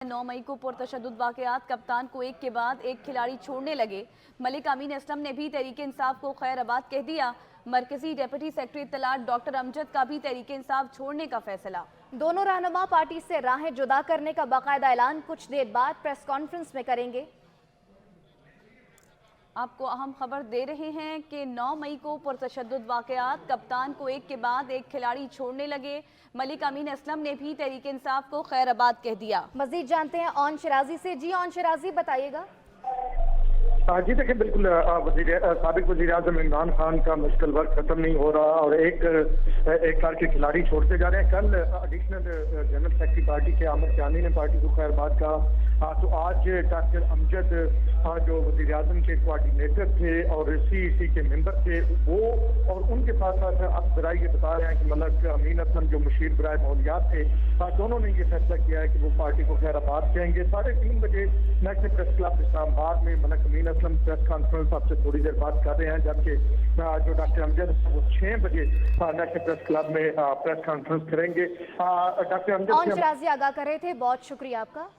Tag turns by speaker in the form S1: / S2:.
S1: 9 मई को पुरतशद्दुद वाक़यात कप्तान को एक के बाद एक खिलाड़ी छोड़ने लगे। मलिक अमीन असलम ने भी तहरीक इंसाफ को खैराबाद कह दिया। मरकजी डेप्यूटी सेक्रेटरी इत्तलात डॉक्टर अमजद का भी तहरीक इंसाफ छोड़ने का फैसला।
S2: दोनों रहनुमा पार्टी से राहें जुदा करने का बाकायदा ऐलान कुछ देर बाद प्रेस कॉन्फ्रेंस में करेंगे।
S1: आपको अहम खबर दे रहे हैं कि 9 मई को पुरतशद्दुद वाक़यात कप्तान को एक के बाद एक खिलाड़ी छोड़ने लगे। मलिक अमीन असलम ने भी तहरीक इंसाफ को खैराबाद कह दिया।
S2: मजीद जानते हैं ऑन शिराजी से। जी ऑन शिराजी, बताइएगा।
S3: जी देखिए, बिल्कुल साबिक वज़ीर आज़म इमरान खान का मुश्किल वक्त खत्म नहीं हो रहा और एक साल के खिलाड़ी छोड़ते जा रहे हैं। कल एडिशनल जनरल सेक्रेटरी पार्टी के आमिर जानी ने पार्टी को खैराबाद कहा, तो आज डॉक्टर अमजद जो वज़ीर आज़म के कोऑर्डिनेटर थे और CEC के मेंबर थे, वो और उनके साथ साथ अब ज़रा ये बता रहे हैं कि मलिक अमीन असलम जो मुशीर बराए माहौलियात थे, दोनों ने ये फैसला किया है कि वो पार्टी को खैराबाद कहेंगे। 3:30 बजे नेशनल प्रेस क्लब इस्लामाबाद में मलिक अमीन प्रेस कॉन्फ्रेंस आपसे थोड़ी देर बात कर रहे हैं, जबकि जो डॉक्टर अमजद वो 6 बजे नेशनल प्रेस क्लब में प्रेस कॉन्फ्रेंस करेंगे। डॉक्टर अमजद
S2: ऑन शिराजी आगाह कर रहे थे, बहुत शुक्रिया आपका।